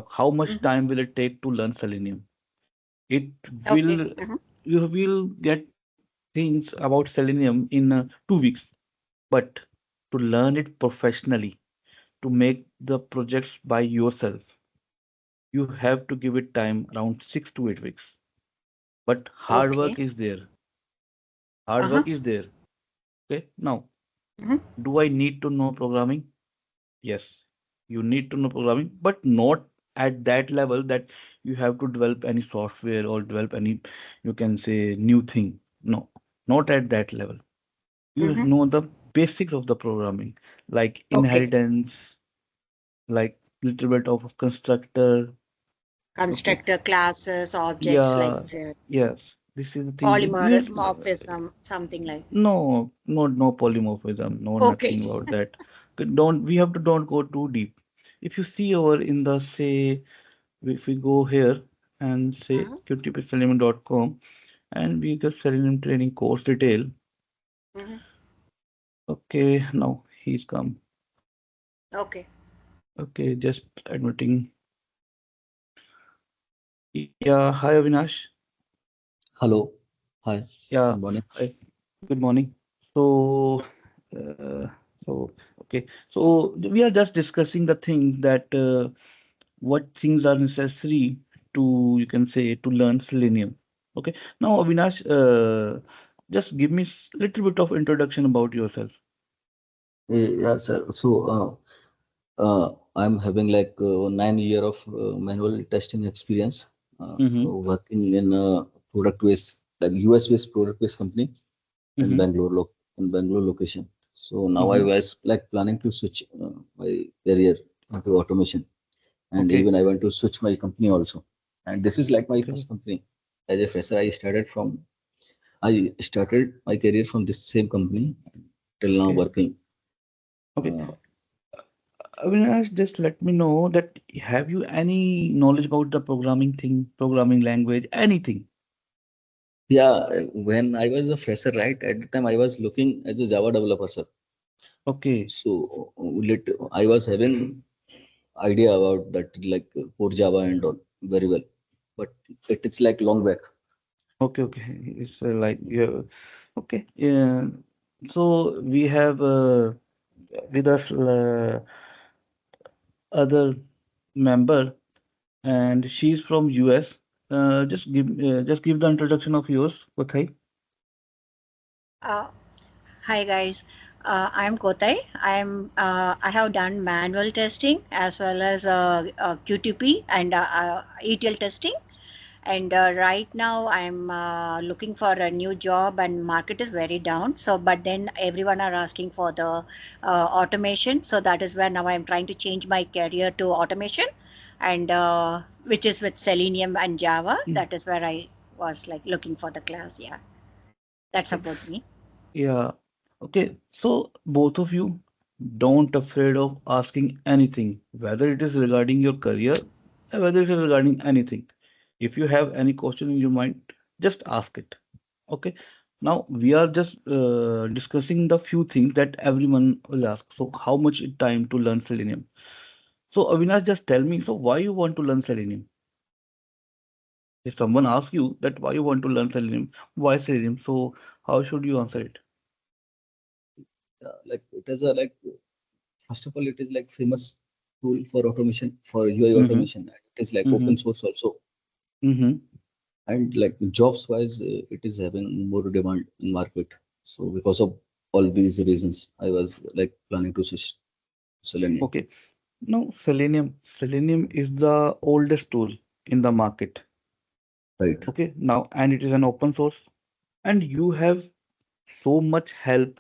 how much Mm-hmm. time will it take to learn Selenium? It Okay. will, Mm-hmm. you will get things about Selenium in 2 weeks, but to learn it professionally, to make the projects by yourself, you have to give it time around 6 to 8 weeks. But hard Okay. work is there. Hard Uh-huh. work is there. Okay. Now, Mm-hmm. do I need to know programming? Yes, you need to know programming, but not at that level that you have to develop any software or develop any, you can say, new thing. No, not at that level. You Mm-hmm. know the basics of the programming, like Okay. inheritance, like little bit of constructor. Okay. Constructor classes, objects like Yeah, that. yes. This is the thing. Polymorphism, something like. No, no polymorphism, no Okay. nothing about that. Don't we have to don't go too deep. If you see over in the say, if we go here and say Uh-huh. qtpselenium.com and we get Selenium training course detail. Mm-hmm. Okay, now he's come. Okay. Okay, just admitting. Yeah, hi Avinash. Hello. Hi. Yeah, Good morning. hi. Good morning. So, uh, so okay. So we are just discussing the thing that what things are necessary to, you can say, to learn Selenium. Okay. Now, Avinash, just give me little bit of introduction about yourself. Yeah, sir. I'm having like 9 year of manual testing experience, Mm-hmm. working in a product based, like US based product based company in Mm-hmm. Bangalore location. So now I Mm-hmm. was like planning to switch my career into automation, and Okay. even I want to switch my company also. And this is like my Okay. first company. As a fresher, I started my career from this same company till now Okay. working. Okay. Uh, Avinash, just let me know that have you any knowledge about the programming thing, programming language, anything? yeah, when I was a fresher, right, at the time I was looking as a Java developer, sir. Okay. So I was having idea about that, like core Java and all very well, but it's like long back. Okay. Okay. It's like yeah. Okay. Yeah. So we have with us other member, and she's from US. Just give the introduction of yours, Kothai. Uh, Hi guys. I'm Kotai. I have done manual testing as well as QTP and ETL testing. And right now I'm looking for a new job, and market is very down. So, but then everyone are asking for the automation. So that is where now I'm trying to change my career to automation, and which is with Selenium and Java. Mm, That is where I was like looking for the class. Yeah, that's okay. about me. Yeah. Okay. So both of you don't afraid of asking anything, whether it is regarding your career or whether it is regarding anything. If you have any question in your mind, just ask it. Okay. Now we are just discussing the few things that everyone will ask. So how much time to learn Selenium? So Avinash, just tell me, so why you want to learn Selenium? If someone asks you that why you want to learn Selenium, why Selenium? So how should you answer it? Like it is a like first of all, it is like famous tool for automation for UI Mm-hmm. automation. And it is like Mm-hmm. open source also, Mm-hmm. and like jobs wise, it is having more demand in market. So because of all these reasons, I was like planning to switch Selenium. Okay. Now Selenium is the oldest tool in the market. Right. Okay. Now, and it is an open source, and you have so much help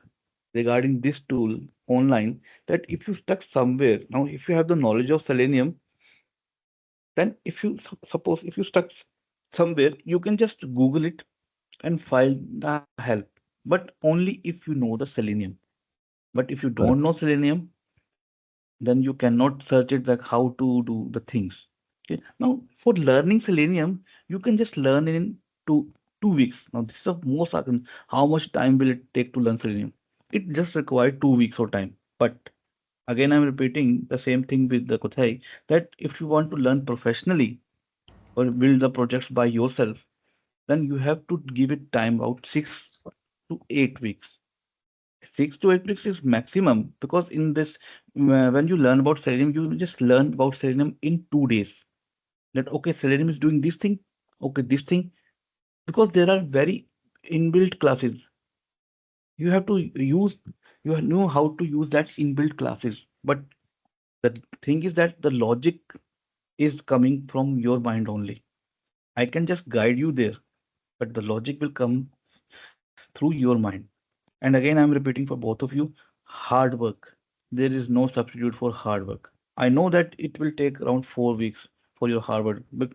regarding this tool online that if you stuck somewhere, now if you have the knowledge of Selenium, then if you suppose if you stuck somewhere, you can just Google it and find the help. But only if you know the Selenium. But if you don't know Correct. Selenium, then you cannot search it like how to do the things. Okay. Now, for learning Selenium, you can just learn in two weeks. Now, this is the most I how much time will it take to learn Selenium? It just requires 2 weeks of time. But Again, I'm repeating the same thing with the Kothai, that if you want to learn professionally or build the projects by yourself, then you have to give it time about 6 to 8 weeks. 6 to 8 weeks is maximum, because in this, when you learn about Selenium, you just learn about Selenium in 2 days. That okay, Selenium is doing this thing, okay, this thing, because there are very inbuilt classes. You have to use, you know how to use that inbuilt classes. But the thing is that the logic is coming from your mind only. I can just guide you there, but the logic will come through your mind. And again, I'm repeating for both of you, hard work. There is no substitute for hard work. I know that it will take around 4 weeks for your hard work, but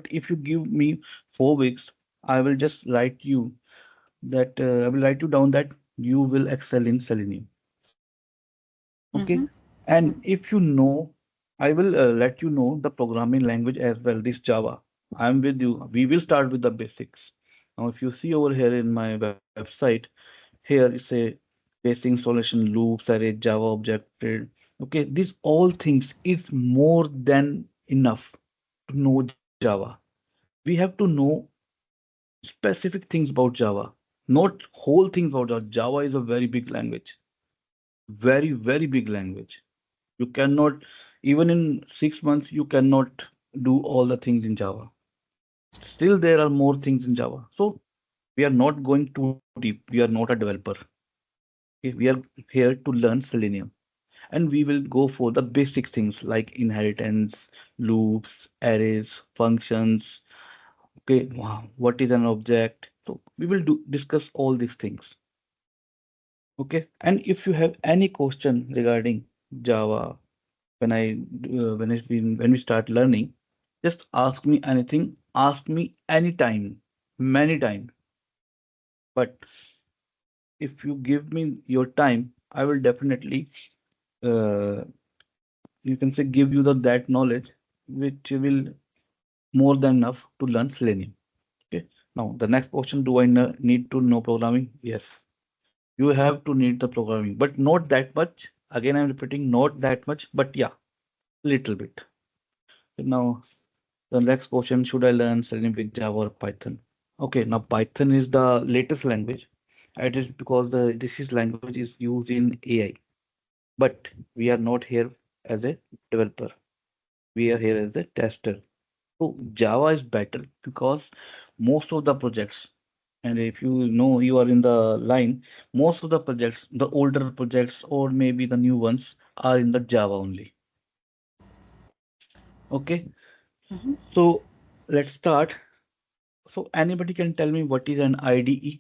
if you give me 4 weeks, I will just write you that I will write you down that you will excel in Selenium. Okay. Mm-hmm. And if you know, I will let you know the programming language as well, this Java. I'm with you. We will start with the basics. Now, if you see over here in my website, here it's a basic installation loops, array, Java objected. Okay, these all things is more than enough to know Java. We have to know specific things about Java, not whole things about Java. Java is a very big language, very, very big language. You cannot, even in 6 months, you cannot do all the things in Java. Still, there are more things in Java. So we are not going too deep. We are not a developer. Okay, we are here to learn Selenium, and we will go for the basic things like inheritance, loops, arrays, functions. Okay, wow, what is an object? So we will discuss all these things. Okay, and if you have any question regarding Java, when we start learning, just ask me anything, ask me anytime, many time. But if you give me your time, I will definitely, uh, you can say, give you that knowledge which will more than enough to learn Selenium. Okay. Now the next question: do I need to know programming? Yes, you have to need the programming, but not that much. Again, I'm repeating, not that much, but yeah, little bit. Now the next question, should I learn Selenium with Java or Python? Okay, now Python is the latest language. It is because this is language is used in AI. But we are not here as a developer. We are here as a tester. So Java is better because most of the projects, and if you know you are in the line, most of the projects, the older projects or maybe the new ones are in the Java only. Okay, Mm-hmm. so let's start. So anybody can tell me what is an IDE?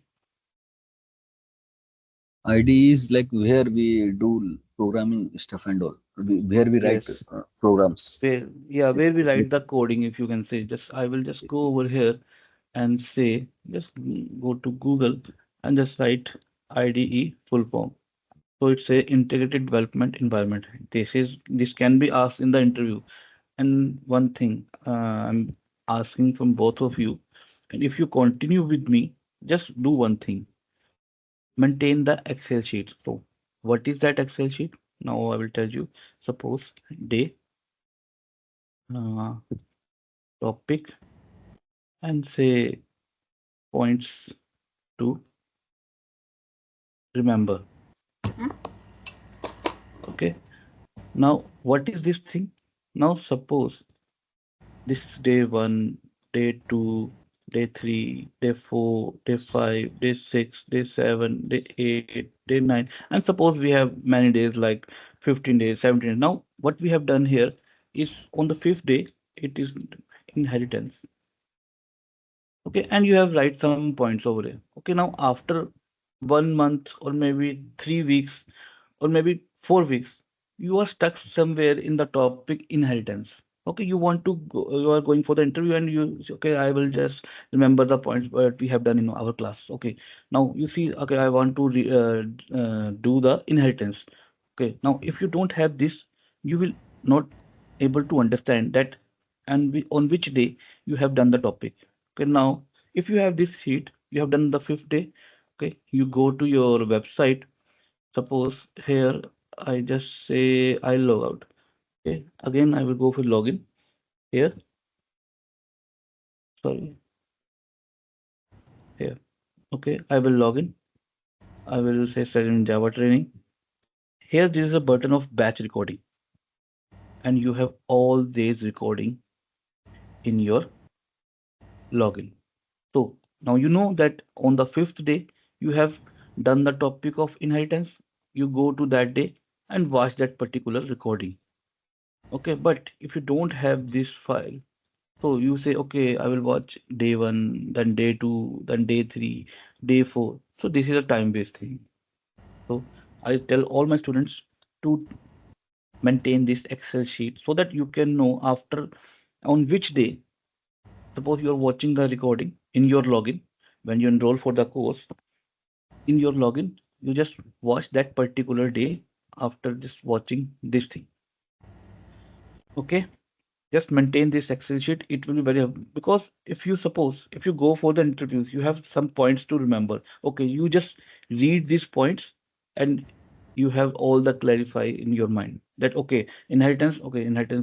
IDE is like where we do programming stuff and all, where we write Yes. programs. Where we write the coding, if you can say. Just I will just go over here and say, just go to Google and just write IDE full form. So it's a integrated development environment. This can be asked in the interview. And one thing I'm asking from both of you, and if you continue with me, just do one thing: maintain the Excel sheet. So what is that Excel sheet? Now I will tell you. Suppose day, uh, topic, and say points to remember. Okay. Now, what is this thing? Now, suppose this is day one, day two, day three, day four, day five, day six, day seven, day eight, day nine, and suppose we have many days like 15 days, 17 days. Now, what we have done here is on the fifth day, it is inheritance. Okay, and you have write some points over here. Okay, now after 1 month or maybe 3 weeks or maybe 4 weeks, you are stuck somewhere in the topic inheritance. Okay, you want to go, you are going for the interview and you say, okay, I will just remember the points that we have done in our class. Okay, now you see, okay, I want to do the inheritance. Okay, now if you don't have this, you will not able to understand that and on which day you have done the topic. Okay, now if you have this sheet, you have done the fifth day. Okay, you go to your website. Suppose here I just say I log out. Okay, again I will go for login here. Sorry, here. Okay, I will log in. I will say Selenium Java training. Here there is a button of batch recording, and you have all these recording in your login. So now you know that on the fifth day you have done the topic of inheritance. You go to that day and watch that particular recording. Okay, but if you don't have this file, so you say, okay, I will watch day one, then day two, then day three, day four. So this is a time-based thing. So I tell all my students to maintain this Excel sheet so that you can know after on which day. Suppose you are watching the recording in your login when you enroll for the course. In your login, you just watch that particular day after just watching this thing. Okay, just maintain this Excel sheet. It will be very because if you suppose if you go for the interviews, you have some points to remember. Okay, you just read these points and you have all the clarify in your mind that okay, inheritance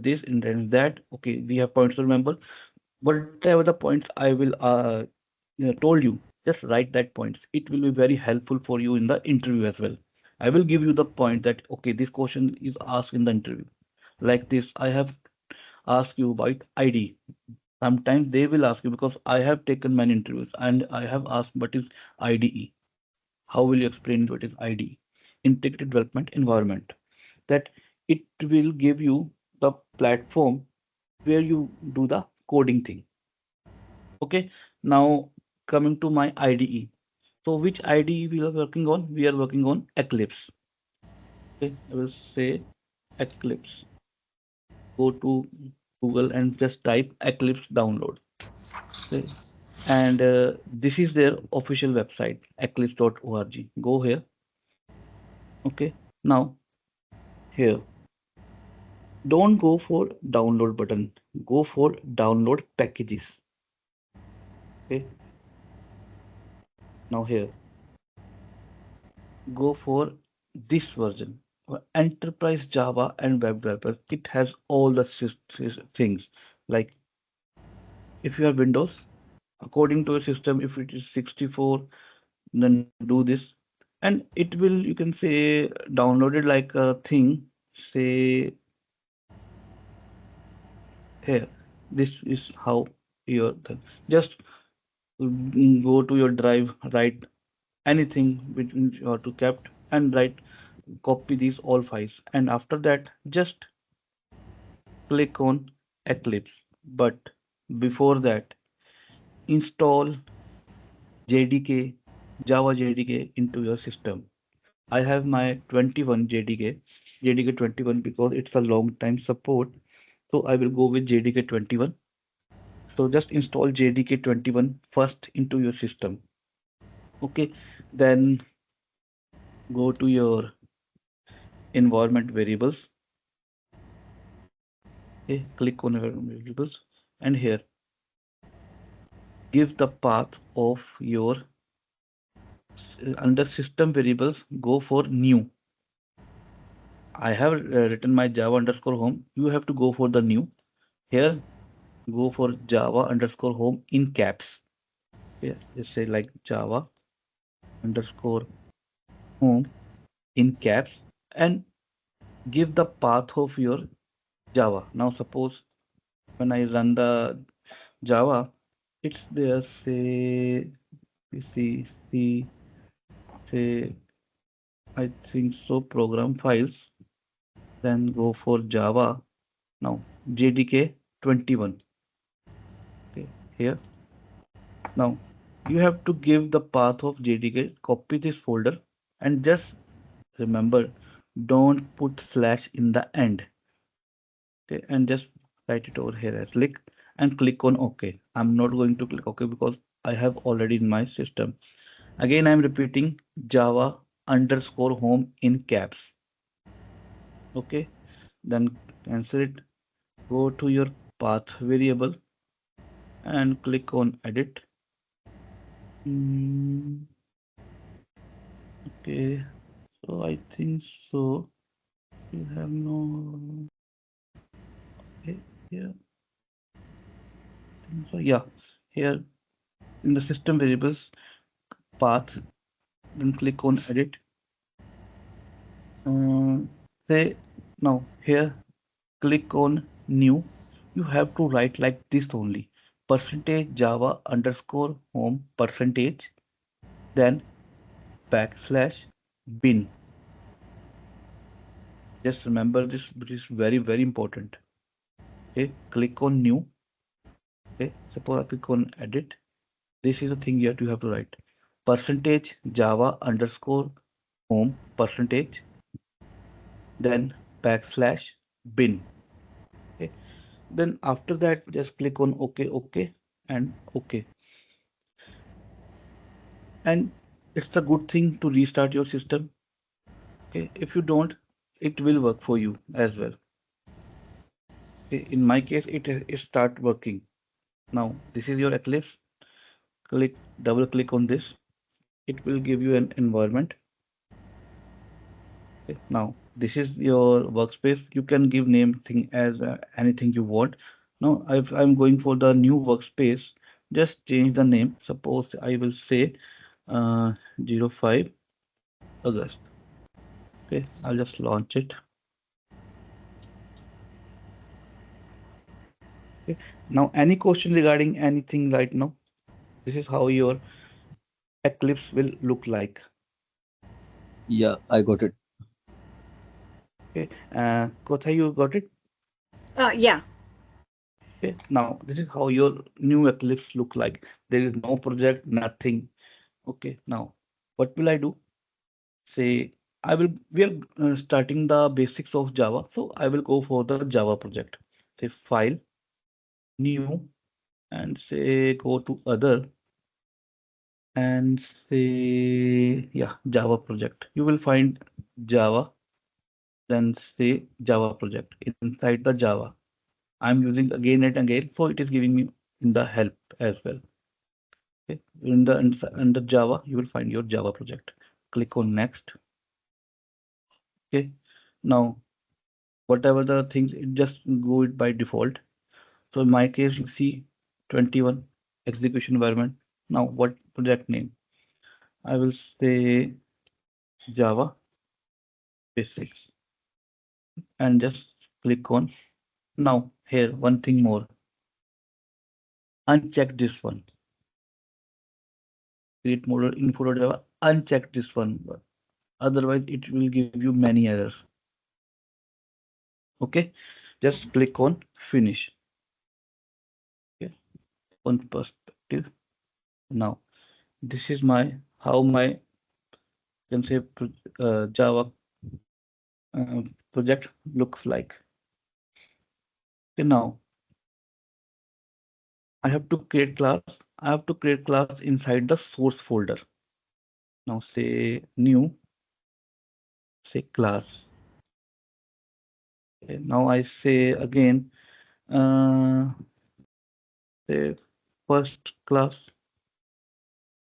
this, inheritance that. Okay, we have points to remember. Whatever the points I will told you, just write that points. It will be very helpful for you in the interview as well. I will give you the point that okay, this question is asked in the interview. Like this, I have asked you about ID. Sometimes they will ask you because I have taken many interviews and I have asked what is IDE. How will you explain what is IDE? Integrated Development Environment. That it will give you the platform where you do the coding thing. Okay, now coming to my IDE. So which IDE we are working on? We are working on Eclipse. Okay, I will say Eclipse. Go to Google and just type Eclipse download. Okay, and this is their official website, eclipse.org. Go here. Okay, now here, don't go for download button. Go for download packages. Okay, now here, go for this version. Enterprise Java and web developers. It has all the things like if you have Windows, according to your system, if it is 64, then do this, and it will you can say download it like a thing. Say here, this is how your just go to your drive, write anything which you are to kept and write copy these all files and after that just click on Eclipse. But before that, install JDK, Java JDK into your system. I have my 21 JDK, JDK 21 because it's a long time support. So I will go with JDK 21. So just install JDK 21 first into your system. Okay, then go to your environment variables. Okay, click on environment variables and here give the path of your under system variables, go for new. I have written my Java underscore home. You have to go for the new. Here, go for Java underscore home in caps. Okay, just say like Java underscore home in caps and give the path of your Java. Now, suppose when I run the Java, it's there, say, C, say, I think so, program files. Then go for Java. Now, JDK 21. Okay, here. Now, you have to give the path of JDK, copy this folder, and just remember, don't put slash in the end. Okay, and just write it over here as click on OK. I'm not going to click OK because I have already in my system. Again, I'm repeating Java underscore home in caps. Okay, then cancel it. Go to your path variable and click on edit. Okay, so I think so. You have no. Okay, here. So yeah, here in the system variables path, then click on edit. Say now here, click on new. You have to write like this only. Percentage Java underscore home percentage, then backslash bin. Just remember this, which is very, very important. Okay, click on new. Okay, suppose I click on edit. This is the thing you have to write. Percentage Java underscore home percentage, then backslash bin. Okay. Then after that, just click on OK, OK, and OK. And it's a good thing to restart your system. Okay. If you don't, it will work for you as well. Okay. In my case, it start working. Now, this is your Eclipse. Click, double click on this. It will give you an environment. Okay. Now, this is your workspace. You can give name thing as anything you want. Now, if I'm going for the new workspace, just change the name. Suppose I will say uh, 05 August. Okay, I'll just launch it. Okay. Now, any question regarding anything right now? This is how your Eclipse will look like. Yeah, I got it. Okay, Kotha, you got it? Yeah. Okay, now this is how your new Eclipse look like. There is no project, nothing. Okay, now what will I do? Say I will we are starting the basics of Java, so I will go for the Java project. Say file, new, and say go to other and say yeah Java project. You will find Java, then say Java project inside the Java. I'm using again and again, so it is giving me in the help as well. Okay. In the under Java, you will find your Java project. Click on next. Okay. Now whatever the things, it just go it by default. So in my case, you see 21 execution environment. Now what project name? I will say Java basics and just click on. Now here one thing more. Uncheck this one. Create model info Java. Uncheck this one. Otherwise, it will give you many errors. Okay, just click on finish. Okay, on perspective. Now this is my how my can say Java project looks like. Okay, now I have to create class. I have to create class inside the source folder. Now say new, say class. Okay, now I say again, uh, say first class.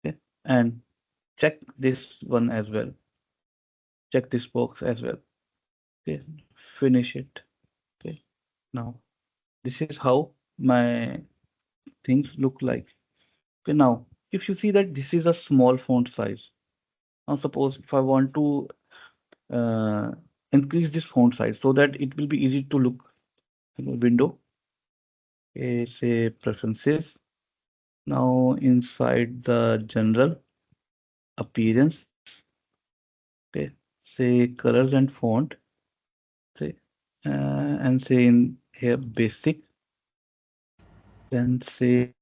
Okay, and check this one as well. Check this box as well. Okay, finish it. Okay, now this is how my things look like. Okay, now if you see that this is a small font size. Now suppose if I want to uh, increase this font size so that it will be easy to look window. Okay, say preferences. Now inside the general appearance. Okay, say colors and font. Say and say in here basic. Then say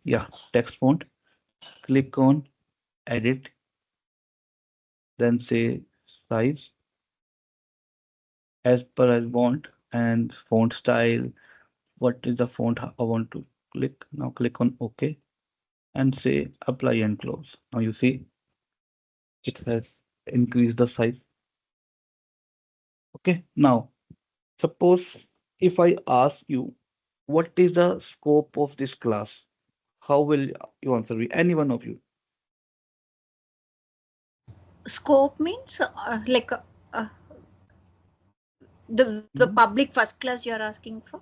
yeah text font. Click on edit. Then say size as per I want and font style. What is the font I want to click? Now click on OK and say apply and close. Now you see it has increased the size. Okay. Now suppose if I ask you what is the scope of this class, how will you answer me? Any one of you? Scope means like The public first class you're asking for?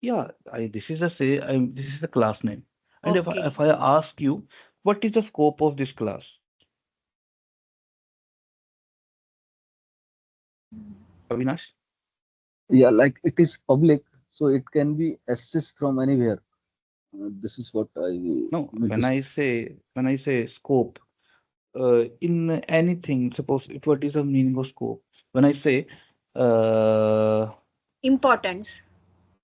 Yeah, this is a class name. And Okay. if I ask you, what is the scope of this class? Avinash? Yeah, like it is public, so it can be accessed from anywhere. This is what I No, mean to say. when I say scope, in anything, suppose if what is the meaning of scope? When I say uh, Importance.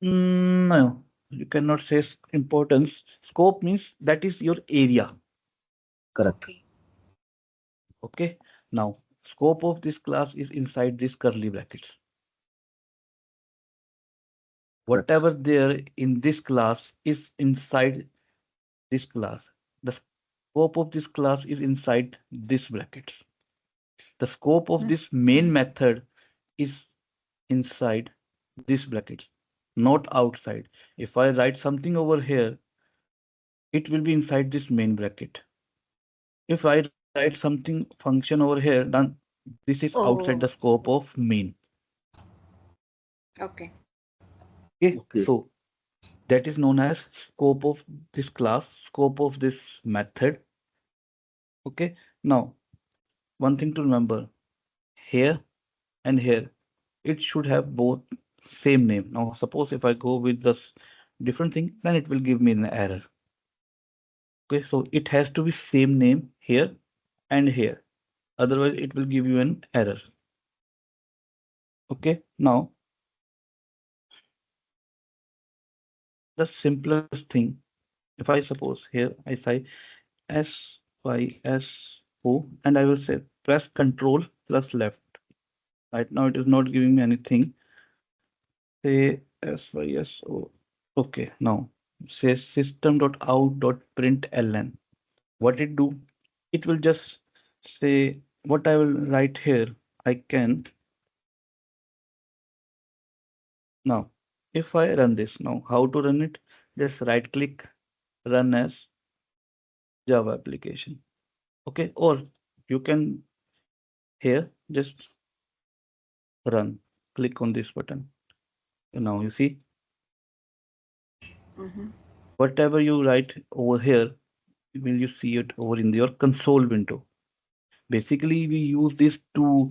no, you cannot say importance. Scope means that is your area. Correct. Okay. Okay. Now, scope of this class is inside these curly brackets. Correct. Whatever there in this class is inside this class. The scope of this class is inside this brackets. The scope of this main Mhm. method is inside this brackets, not outside. If I write something over here, it will be inside this main bracket. If I write something function over here, then this is outside the Oh, scope of main. okay. Okay, Okay. so that is known as scope of this class, scope of this method. Okay, now one thing to remember here and here, it should have both same name. Now, suppose if I go with this different thing, then it will give me an error. Okay, so it has to be same name here and here. Otherwise, it will give you an error. Okay, now the simplest thing, if I suppose here I say SYSO and I will say press Control plus left. Right now, it is not giving me anything. Say SYSO. Okay, now say system.out.println. What it do? It will just say what I will write here. I can now. If I run this now, how to run it? Just right click, run as Java application. Okay, or you can here just run. Click on this button. Now you see Hmm. whatever you write over here, will you see it over in your console window. Basically, we use this to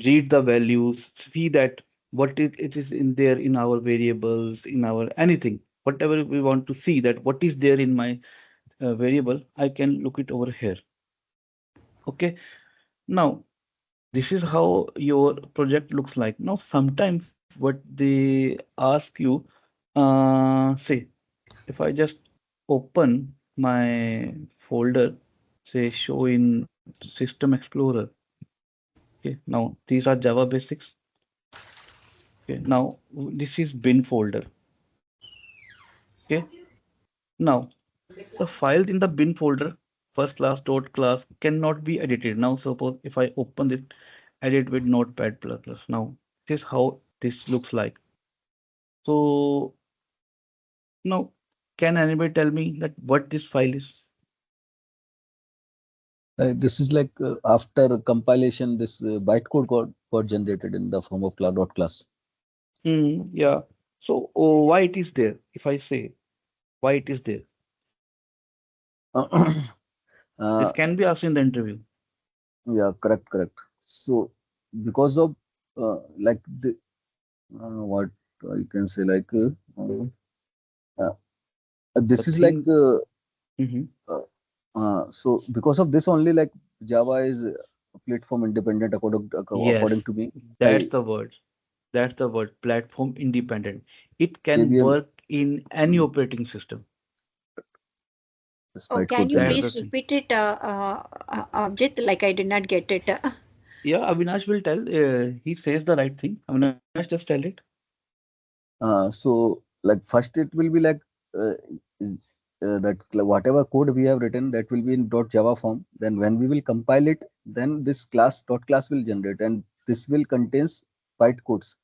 read the values, see that it is in there in our variables, in our anything, whatever we want to see that what is there in my variable, I can look it over here. Okay. Now, this is how your project looks like. Now, sometimes what they ask you, say, if I just open my folder, say show in System Explorer. Okay, now these are Java basics. Okay, now this is bin folder. Okay, now the files in the bin folder, first class dot class cannot be edited. Now suppose if I open it, edit with Notepad plus plus. Now this is how this looks like. So now, can anybody tell me that what this file is? This is like after compilation, this bytecode got generated in the form of class. Yeah. So why it is there? If I say why it is there, this uh, can be asked in the interview. yeah, correct, correct. So because of like the what I can say uh, The this is like thing. Mhm. uh, so because of this only like Java is a platform independent according Yes, to me. that's I the word. That's the word. Platform independent. It can JVM work in any mm, operating system. this Oh, can bytecode you That's generated. the please thing. repeat it, Abjit? Like I did not get it. Yeah, Avinash will tell. He says the right thing. Avinash, just tell it. So like first it will be like uh, whatever code we have written that will be in .java form. Then when we will compile it, then this class will generate, and this will contains bytecodes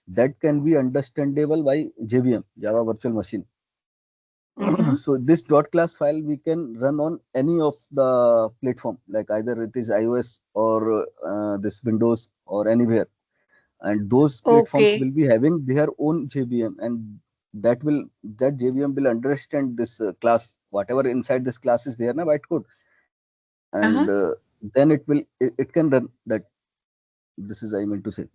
that can be understandable by JVM, Java Virtual Machine. Mm-hmm. So this .class file we can run on any of the platform, like either it is iOS or this Windows or anywhere. and those platforms Okay. will be having their own JVM, and that will that JVM will understand this class, whatever inside this class is there na bytecode, and Uh-huh. then it can run that. This is I meant to say.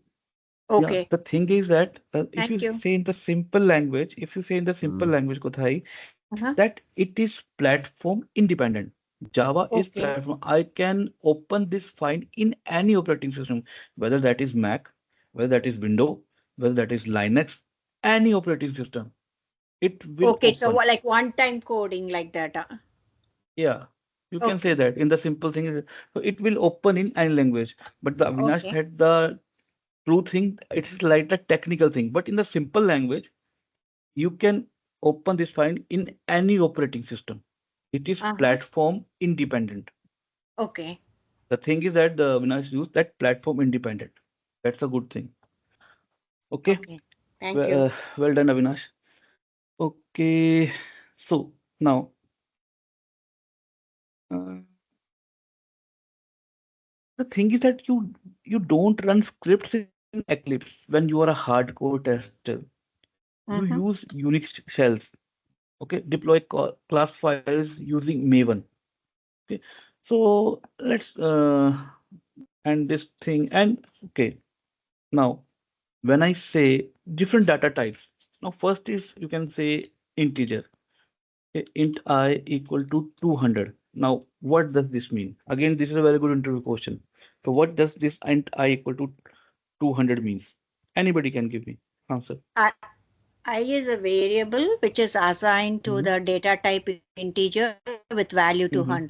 Yeah, Okay. the thing is that if you Thank you. say in the simple language, if you say in the simple Hmm. language, Kothai, Uh-huh. that it is platform independent. Java is Okay. platform. I can open this file in any operating system, whether that is Mac, whether that is Windows, whether that is Linux, any operating system. It will Okay. So open. like one-time coding like that. Yeah, you can say Okay. that in the simple thing. So it will open in any language. But the Avinash Okay. said the true thing, it's like the technical thing. But in the simple language, you can open this file in any operating system. It is Uh-huh. platform independent. Okay. The thing is that the Avinash use that platform independent. That's a good thing. Okay, Okay. Thank well, you. well done, Avinash. Okay, so now uh, the thing is that you don't run scripts in Eclipse when you are a hardcore tester. You Mm-hmm. use Unix shells. Okay, deploy class files using Maven. Okay, so let's end this thing. And okay, now when I say different data types, now first is you can say integer. Okay, int I equal to 200. Now, what does this mean? Again, this is a very good interview question. So, what does this int I equal to 200 means? Anybody can give me answer. I, I is a variable which is assigned to Hmm. the data type integer with value Hmm. 200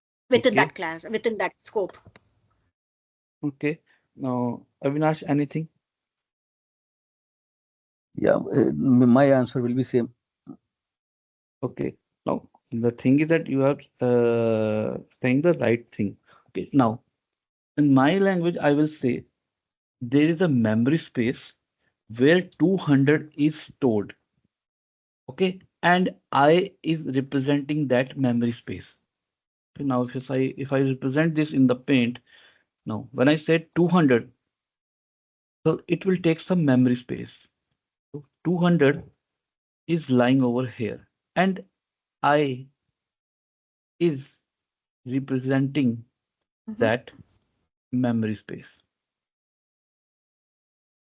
within that Okay. class, within that scope. Okay. Now, Avinash, anything? Yeah, my answer will be same. Okay. Now, the thing is that you are saying the right thing. Okay. Now, in my language, I will say there is a memory space where 200 is stored. Okay. And I is representing that memory space. Okay, now, if I represent this in the paint, now when I said 200, so it will take some memory space. So 200 is lying over here, and I is representing Mhm. that memory space.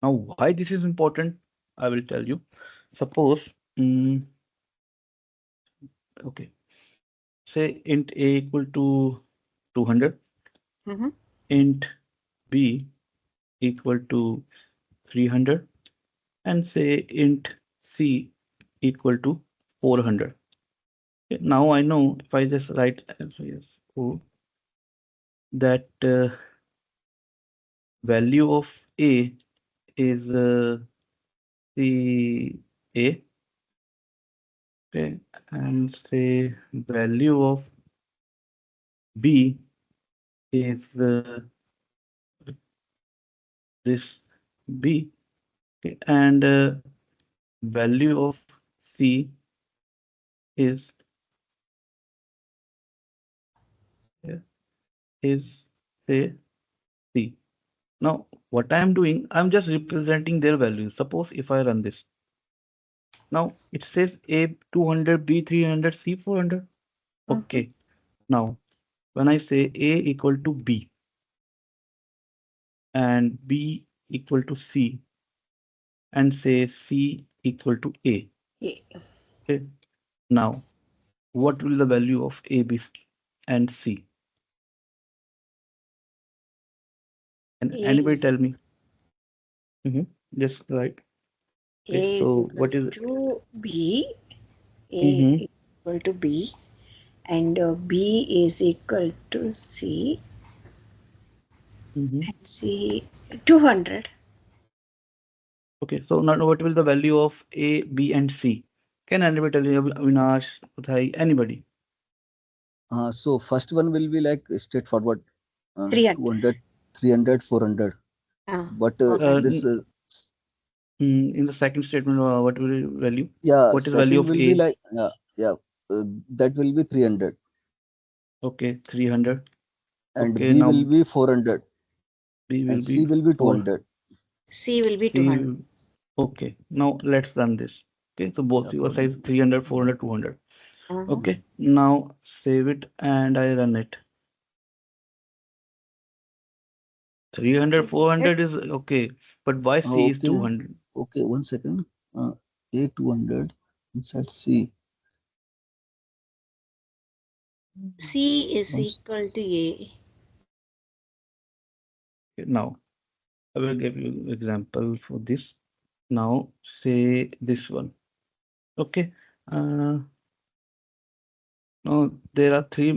Now, why this is important, I will tell you. Suppose, okay, say int a equal to 200, Mhm. int b equal to 300, and say int c equal to 400. Okay, now I know if I just write so yes, oh, that value of a is the a, okay, and say value of b is this b, okay, and value of c is uh, is say c. Now what I am doing, I'm just representing their values. Suppose if I run this, now it says a 200, b 300, c 400. Mhm. Okay, now when I say a equal to b and b equal to c and say c equal to a, Yeah. okay, now what will the value of a be and c? And A anybody is tell me? Mm-hmm. Yes, right. Okay, A is so equal what is? to B. A Mm-hmm. is equal to B, and B is equal to C, Mm-hmm. and C 200. Okay, so now what will the value of A, B, and C? Can anybody tell you, Avinash, Uthai, anybody? So first one will be like straightforward, 300. 200, 300, 400. But Okay. this, In the second statement, what will be value? yeah, What is value second of will be A? like, yeah, that will be 300, Okay, 300. and Okay, B will now be 400, B will and be C will be 4. 200. C will be C. 200. Okay, now let's run this. Okay, so both your size 300, 400, 200. Uh-huh. Okay, now save it and I run it. 300, 300. 400 is okay, but why C is Okay, 200? okay, 1 second. A 200 inside C. C is Once, equal to A. Okay, now I will give you example for this. Now say this one. Okay, uh, now there are three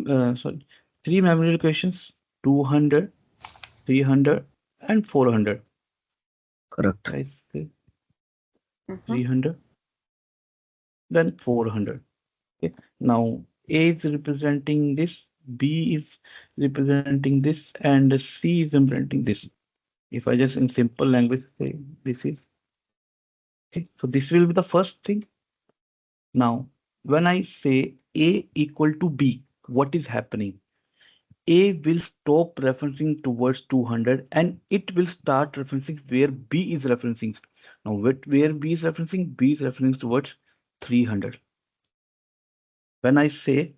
memory locations: 200, 300, and 400. correct. I say Uh-huh. 300, then 400. Okay. Now A is representing this, B is representing this, and C is representing this. If I just in simple language say this is okay, so this will be the first thing. Now, when I say A equal to B, what is happening? A will stop referencing towards 200 and it will start referencing where B is referencing. Now, where B is referencing? B is referencing towards 300. When I say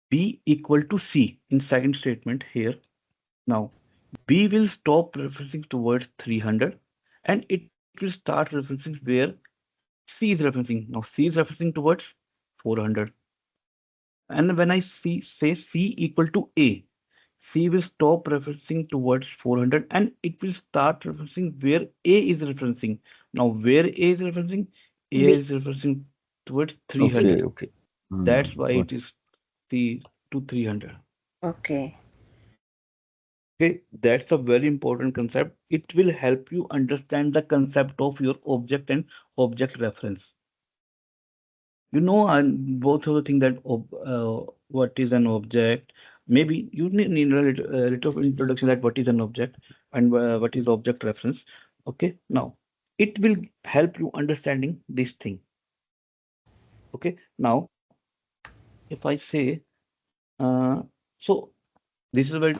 B equal to C in second statement here, now B will stop referencing towards 300 and it will start referencing where C is referencing. Now C is referencing towards 400. And when I say C equal to A, C will stop referencing towards 400 and it will start referencing where A is referencing. Now where A is referencing? A B. is referencing towards Okay, 300. okay. That's why Got it it. is C to 300. Okay. Okay, that's a very important concept. It will help you understand the concept of your object and object reference. And both of the thing that what is an object. Maybe you need a little of introduction that what is an object and what is object reference. Okay, now it will help you understanding this thing. Okay, now if I say, uh, so this is where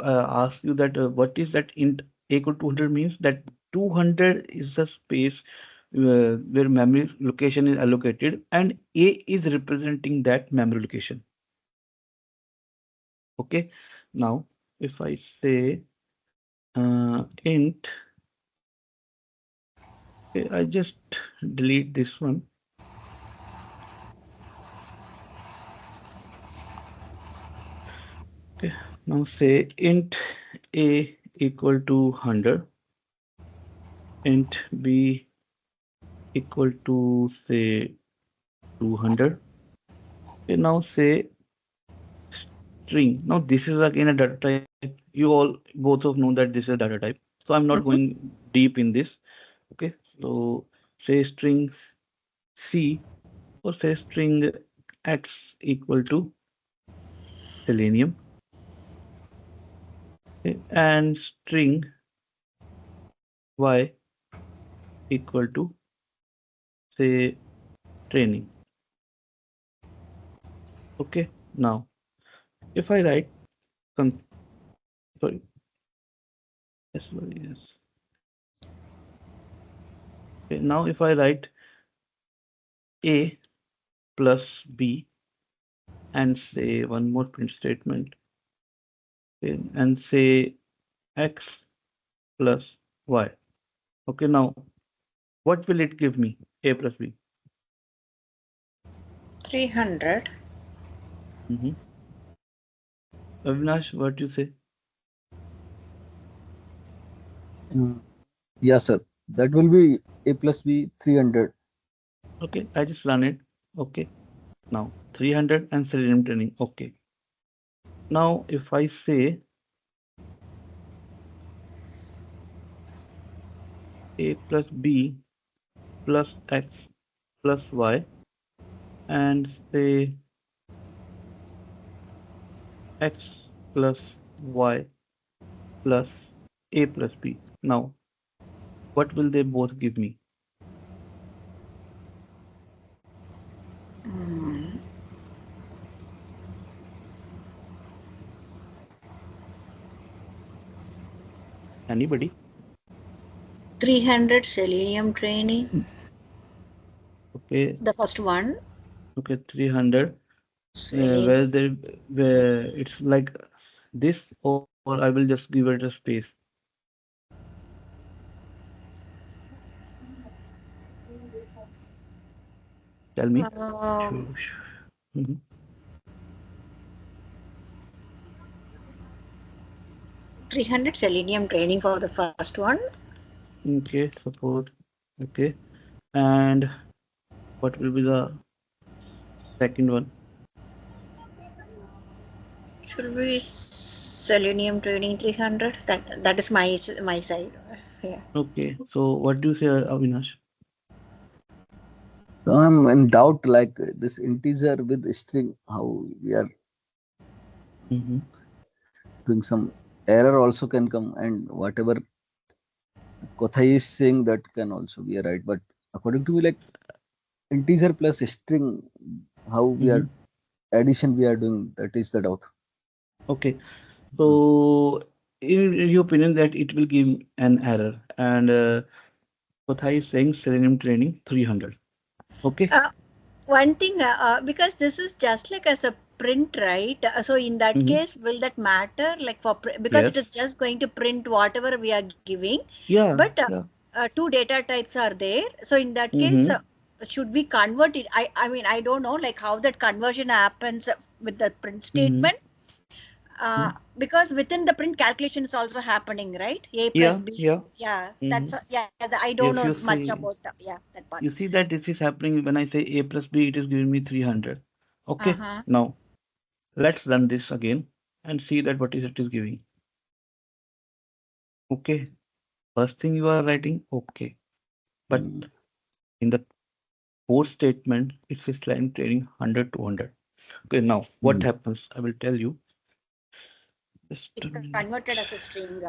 ask you that what is that int equal to 200 means that 200 is the space where memory location is allocated and A is representing that memory location. Okay, now if I say int, okay, I just delete this one. Okay, now say int A equal to 100, int B equal to say 200. Okay, now say string. Now this is again a data type. You all both of know that this is a data type. So I'm not Mhm. going deep in this. Okay. So say string C or say string X equal to Selenium. Okay, and string Y equal to say training. Okay. Now if I write some sorry, yes. Okay, now if I write A plus B and say one more print statement, okay, and say X plus Y. Okay, now what will it give me? A plus B. 300. Mm-hmm. Avinash, what you say? Uh, yeah, sir. That will be A plus B 300. Okay, I just run it. Okay, now 300 and Selenium training. Okay, now if I say A plus B plus X plus Y and say X plus Y plus A plus B. Now, what will they both give me? Mm, Anybody? 300 Selenium training, Okay, the first one. okay, 300. Selenium. Where it's like this, or I will just give it a space. Tell me. Um, Mhm. 300 Selenium training for the first one. Okay, suppose. Okay, and what will be the second one? Should be Selenium training 300. That is my side. Yeah. Okay, so what do you say, Avinash? So I'm in doubt, like this integer with string, how we are Mm-hmm. doing some error also can come, and whatever Kothai is saying that can also be right. But according to me, like integer plus string, how we Mm-hmm. are addition we are doing, that is the doubt. Okay, Mm. so in your opinion that it will give an error, and Kothai is saying Selenium training 300. Okay. Uh, One thing, because this is just like as a print, right? So in that Mm-hmm. case, will that matter? Like because it is Yes. just going to print whatever we are giving, Yeah. but Yeah. two data types are there. So in that case, Mm-hmm. should we convert it? I mean, I don't know like how that conversion happens with the print Mm-hmm. statement. Because within the print calculation is also happening, right? A plus Yeah. B. Yeah. Yeah, Mm-hmm. I don't know If you much about see, yeah, that part. you see that this is happening when I say A plus B, it is giving me 300. Okay. Uh-huh. Now let's run this again and see that what is it is giving. Okay. First thing you are writing, okay. But Mm. in the fourth statement, it says line trading 100 to 100. Okay. Now what Mm. happens? I will tell you. Just a It minute. converted as a string.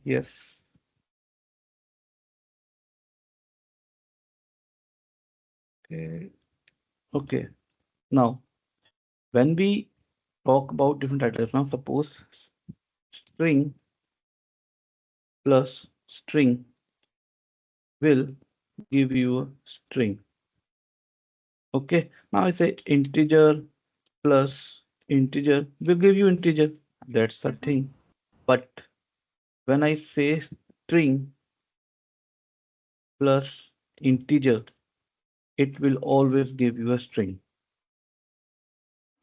Yes. Okay. Okay. Now, when we talk about different titles, now suppose string plus string will give you a string. Okay. Now I say integer plus integer will give you integer. That's the Mhm. thing. But when I say string plus integer, it will always give you a string.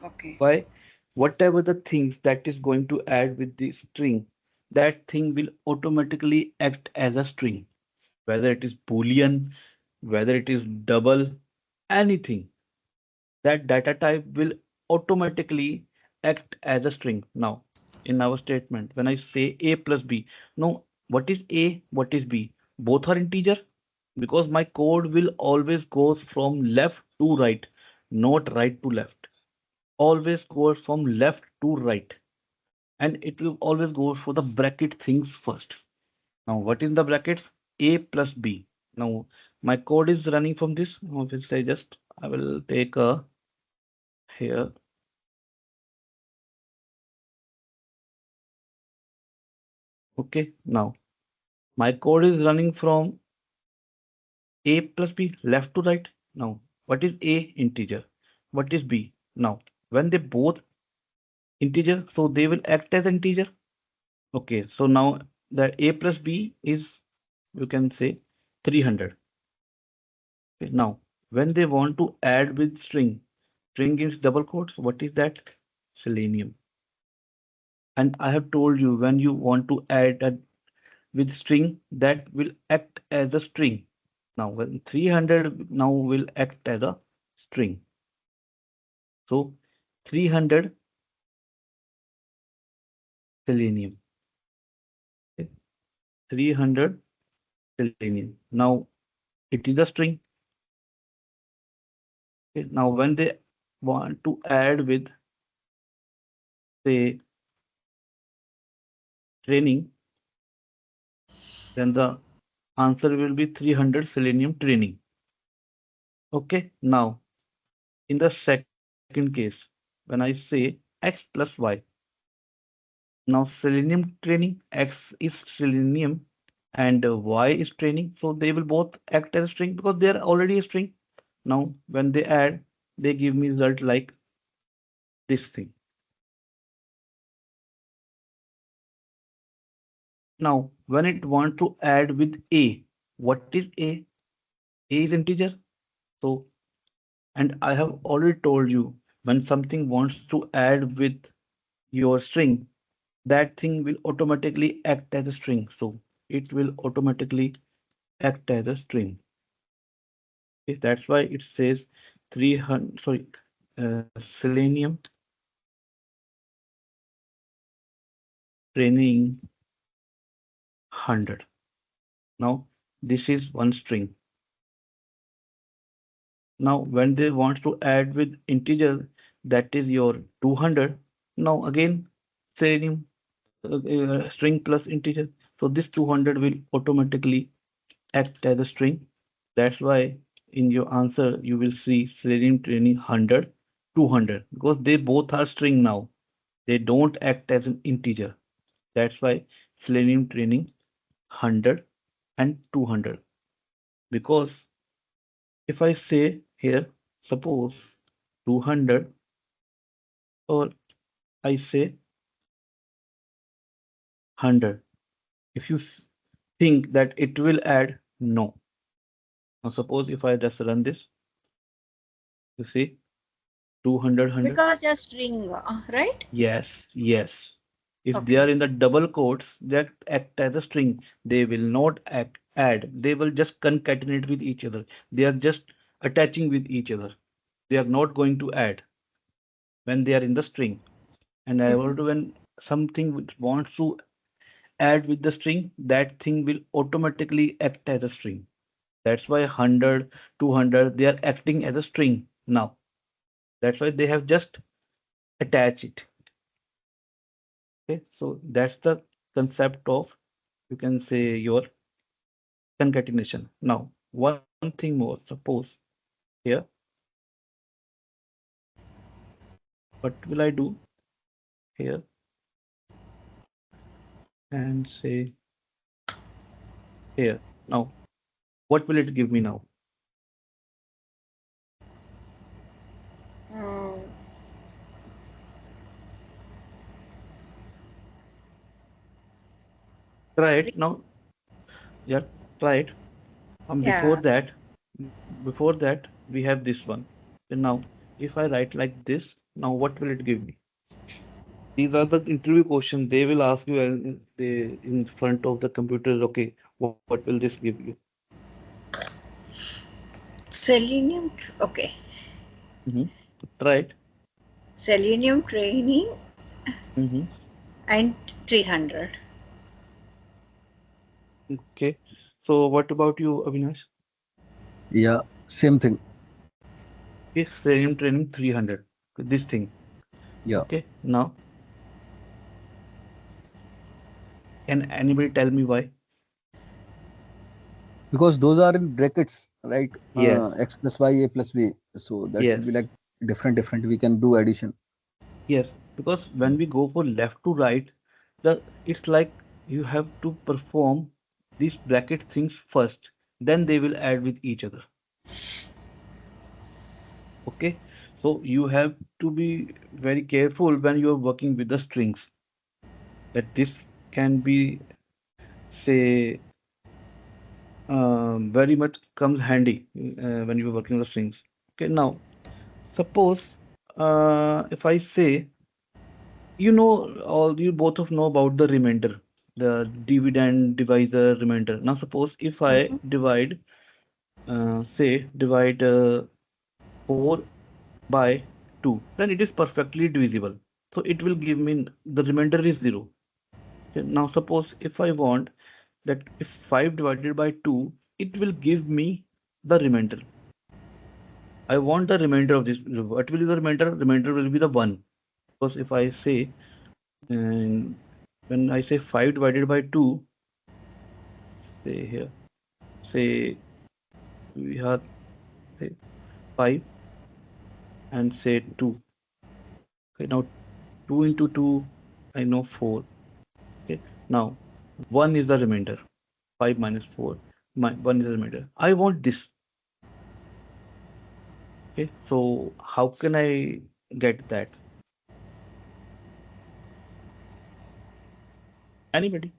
Okay. Why? Whatever the thing that is going to add with the string, that thing will automatically act as a string, whether it is boolean, whether it is double, anything. That data type will automatically act as a string. Now, in our statement, when I say a plus b, no, what is a, what is b? Both are integer because my code will always goes from left to right, not right to left. Always goes from left to right, and it will always go for the bracket things first. Now, what is the brackets? A plus B. Now, my code is running from this. Now, if I just, I will take a here. Okay. Now, my code is running from A plus B, left to right. Now, what is A? Integer. What is B? Now, when they both integer, so they will act as integer. Okay. So now that A plus B is, you can say 300. Okay, now, when they want to add with string, string is double quotes. What is that? Selenium. And I have told you when you want to add a, with string that will act as a string. Now, when 300 now will act as a string. So 300 Selenium. Okay, 300 Selenium. Now it is a string. Okay, now when they want to add with say training, then the answer will be 300 Selenium training. Okay, now in the second case, when I say x plus y, now selenium training x is selenium, And y is training, so they will both act as a string because they are already a string. Now when they add, they give me result like this thing. Now when it wants to add with a, what is a? A is integer. So, and I have already told you, when something wants to add with your string, that thing will automatically act as a string. So it will automatically act as a string. Okay, that's why it says 300, sorry, Selenium training 100. Now this is one string. Now when they want to add with integer, that is your 200. Now again, Selenium string plus integer. So this 200 will automatically act as a string. That's why in your answer you will see Selenium training 100, 200 because they both are string now. They don't act as an integer. That's why Selenium training 100 and 200. Because if I say here, suppose 200 or I say 100, if you think that it will add, no. Now suppose if I just run this, you see 200, 100. Because they're string, right? Yes, yes. If they Okay. are in the double quotes, that act as a string. They will not act add. They will just concatenate with each other. They are just attaching with each other. They are not going to add when they are in the string. And I Mhm. want to when something which wants to add with the string, that thing will automatically act as a string. That's why 100, 200, they are acting as a string now. That's why they have just attached it. Okay, so that's the concept of, you can say, your concatenation. Now, one thing more, suppose here, what will I do here and say here? Now, what will it give me now? Mm, Try three. it now. Yeah, try it. Before Yeah. that, before that, we have this one. And now, if I write like this, now what will it give me? These are the interview questions. They will ask you in front of the computer, okay, what will this give you? Selenium. Okay. Hmm. Try it. Selenium training Hmm. and 300. Okay. So what about you, Avinash? Yeah, same thing. Okay, Selenium training 300. This thing. Yeah, Okay. Now, can anybody tell me why? because those are in brackets, right? Yes. X plus y, a plus b. So that Yes. will be like different. We can do addition. Yes. Because when we go for left to right, the it's like you have to perform these bracket things first. Then they will add with each other. Okay. So you have to be very careful when you are working with the strings. That this can be, say, very much comes handy when you're working the strings. Okay, now suppose if I say, all you both of know about the remainder, the dividend, divisor, remainder. Now suppose if I Mhm. divide, say divide 4 by 2, then it is perfectly divisible. So it will give me the remainder is 0. Okay, now suppose if I want that if 5 divided by 2, it will give me the remainder. I want the remainder of this. What will be the remainder? Remainder will be the 1. Because if I say, and when I say 5 divided by 2, say here, say we have say 5 and say 2. Okay, now 2 into 2, I know 4. Okay, now 1 is the remainder. 5 minus 4, 1 is a meter. I want this. Okay, so how can I get that? Anybody?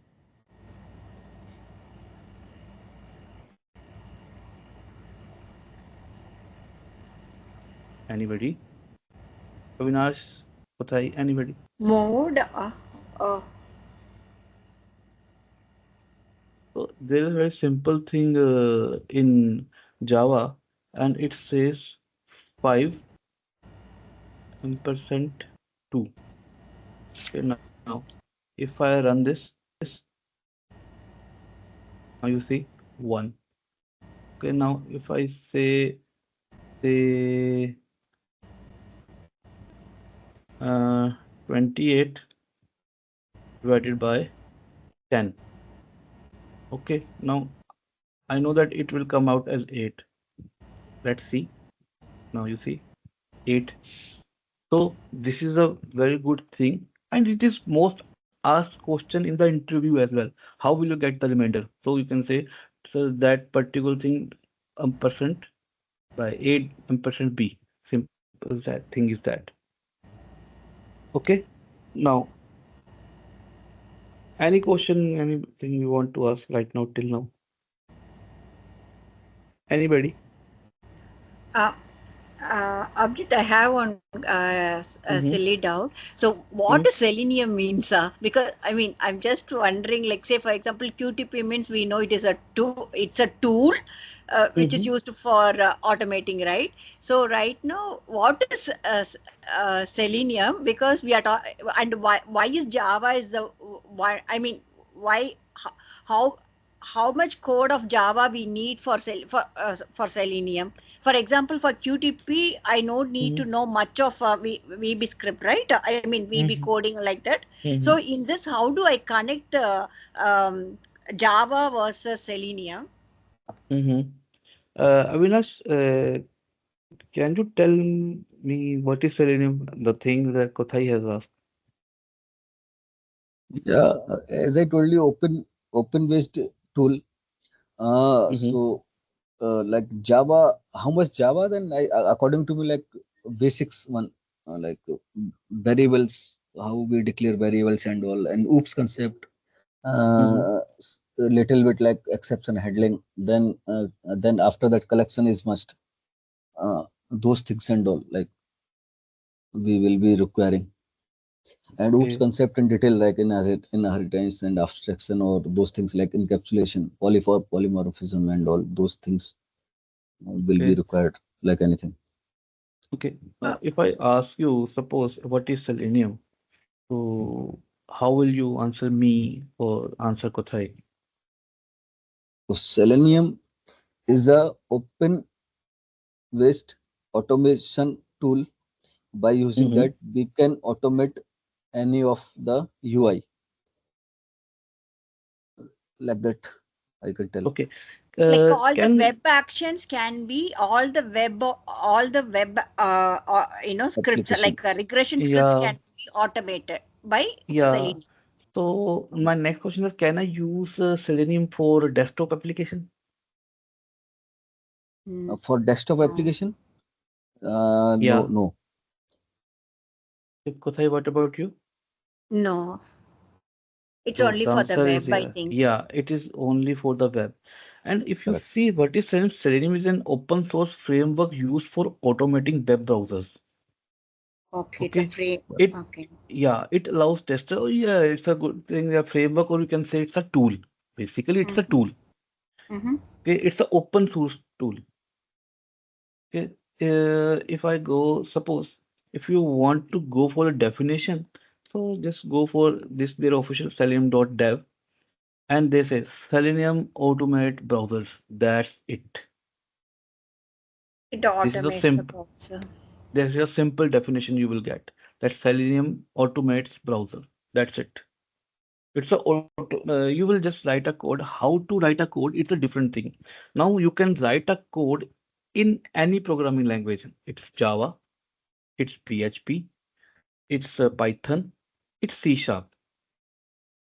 Anybody? Avinash, Kothai, anybody? Mode. So there is a very simple thing in Java, and it says 5 ampersand 2. Okay, now if I run this, now you see 1. Okay, now if I say 28 divided by 10. Okay, now I know that it will come out as 8. Let's see. Now you see 8. So this is a very good thing, and it is most asked question in the interview as well. How will you get the remainder? So you can say, so that particular thing percent by 8 percent B. Simple as that thing is that. Okay. Now, any question, anything you want to ask right now till now? Anybody? Uh, Abhijit, I have one a silly Mm-hmm. doubt. So, what does Mm-hmm. selenium means? Because I mean, I'm just wondering. Like, say for example, QTP means we know it is a tool. It's a tool which is Mm-hmm. used for automating, right? So, right now, what is selenium? Because we are and why is Java is the why? I mean, why how how much code of Java we need for for selenium? For example, for QTP, I don't need to Mm-hmm. know much of VB script, right? I mean VB Mm-hmm. coding like that. So Mm-hmm. in this, how do I connect Java versus Selenium? Mm-hmm. Avinash, can you tell me what is Selenium? The thing that Kothai has asked. Yeah, as I told you, open based tool. Mm-hmm. So like Java, how much Java? Then according to me, like basics one, like variables, how we declare variables and all, and oops concept. Mm-hmm. A little bit like exception handling. Then after that, collection is must. Those things and all, like we will be requiring. And oops Okay. concept in detail, like inheritance and abstraction, or those things like encapsulation, polymorphism and all those things will be Okay. required, like anything. Okay. Uh, If I ask you, suppose what is Selenium? So how will you answer me or answer Kothai? So Selenium is a open waste automation tool. By using Mm-hmm. that, we can automate any of the UI, like that. I can tell. Okay. like all the Can web actions can be all the web scripts Application. like regression scripts yeah, can be automated by yeah. Selenium. So my next question is, can I use Selenium for desktop application? Mm, For desktop no, application, no, Yeah. no, Kothai, what about you? no, it's So only the for the answer is web, I yeah. think. Yeah, it is only for the web. And if you correct. see what is Selenium, Selenium is an open source framework used for automating web browsers. Okay, it's a Okay. frame. It Okay. yeah, it allows tester. Oh yeah, it's a good thing, a framework, or you can say it's a tool. Basically, it's a Mm-hmm. tool. Mm-hmm. Okay, it's an open source tool. Okay. If I go, suppose if you want to go for a definition, so just go for this their official selenium.dev, and they say Selenium automate browsers. That's it. It This is a automates the simple browser. This is a simple definition you will get. That Selenium automates browser. That's it. It's a auto, you will just write a code. How to write a code, it's a different thing. Now you can write a code in any programming language. It's Java, it's PHP, it's Python, it's C Sharp.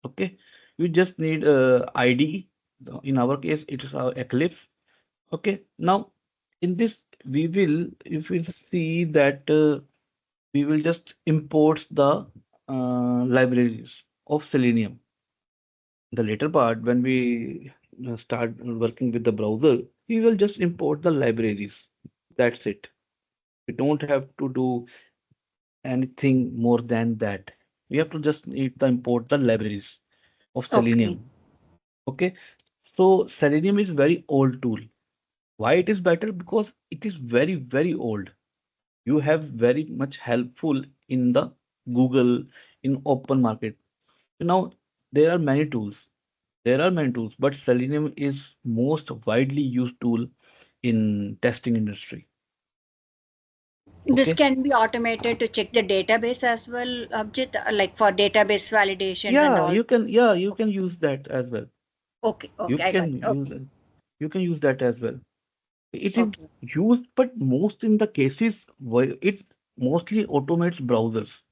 Okay, you just need IDE. In our case, it is our Eclipse. Okay. Now, in this, we will, if we see that we will just import the libraries of Selenium. The later part, when we start working with the browser, we will just import the libraries. That's it. We don't have to do anything more than that. We have to just need to import the libraries of Okay. Selenium. Okay. So Selenium is very old tool. Why it is better? Because it is very, very old. You have very much helpful in the Google, in open market. Now there are many tools. There are many tools, but Selenium is most widely used tool in testing industry. This Okay. can be automated to check the database as well, Abjit, like for database validations and Yeah, all. you can use that as well. Okay, You okay, I got can it. use Okay, it. You can use that as well. It is okay, used, but most in the cases where it mostly automates browsers.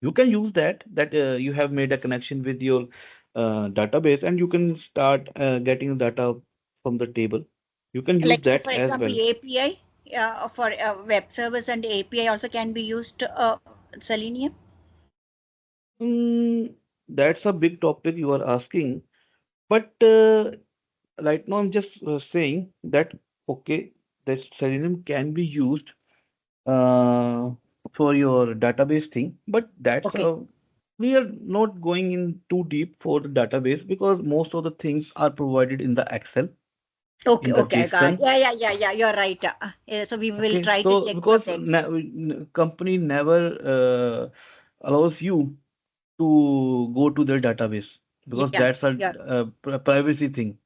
You can use that you have made a connection with your database and you can start getting data from the table. You can use like say that for as example well. API, for web service and API also can be used Selenium. Mm, that's a big topic you are asking, but right now I'm just saying that okay, that Selenium can be used uh, for your database thing, but that's Okay, we are not going in too deep for the database because most of the things are provided in the Excel, okay, in the okay, I got, JSON. yeah, yeah, yeah, yeah, you're right. Yeah, so we will Okay, try to so check from because the Excel. company never allows you to go to their database because Yeah, that's a yeah. privacy thing.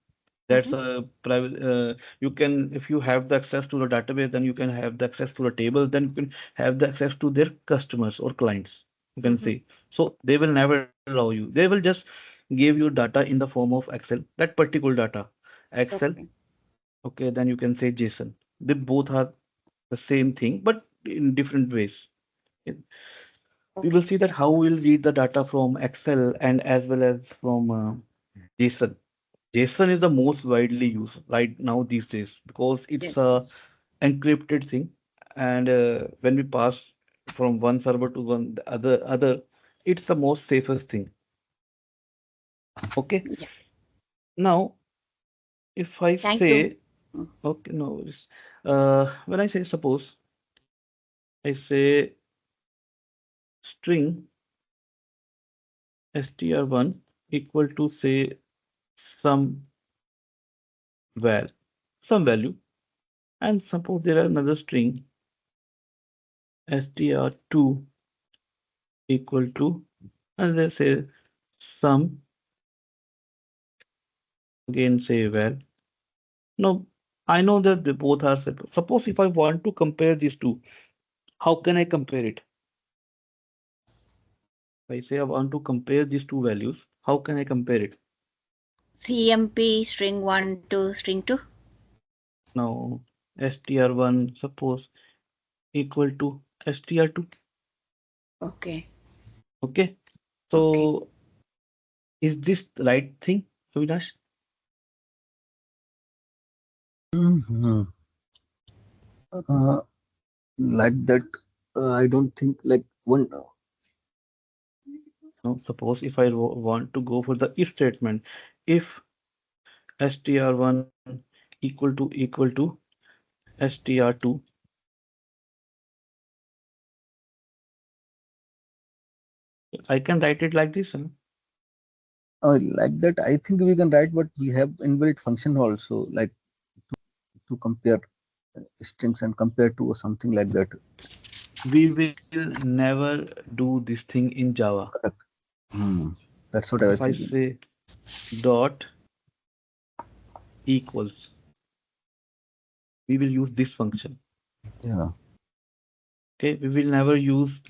That's Mm-hmm. a private. You can, if you have the access to the database, then you can have the access to the table. Then you can have the access to their customers or clients. You can Mm-hmm. say. So they will never allow you. They will just give you data in the form of Excel. That particular data, Excel. Okay, Okay, then you can say JSON. They both are the same thing, but in different ways. It- We will okay, see that how we'll read the data from Excel and as well as from JSON. JSON is the most widely used right now these days because it's yes, a yes. encrypted thing, and when we pass from one server to one the other, it's the most safest thing. Okay. Yeah, Now, if I thank you. say okay, no worries. When I say suppose I say string str1 equal to say some val some value, and suppose there are another string str2 equal to, and let's say some, again say val. Now I know that they both are separate. Suppose if I want to compare these two, how can I compare it? If I say I want to compare these two values, how can I compare it? CMP string 1 to string 2. Now str1 suppose equal to str2. Okay, Okay, okay. so is this the right thing, Avinash? Mhm. Uh, like that, I don't think like one. Now suppose if I want to go for the if statement, if str1 equal to str2, I can write it like this, huh? Like that, I think we can write, but we have inbuilt function also, like to compare strings and compare to or something like that. We will never do this thing in Java. Correct. Hmm. That's what I If was I thinking. say dot equals, we will use this function. Yeah. Okay, we will never use,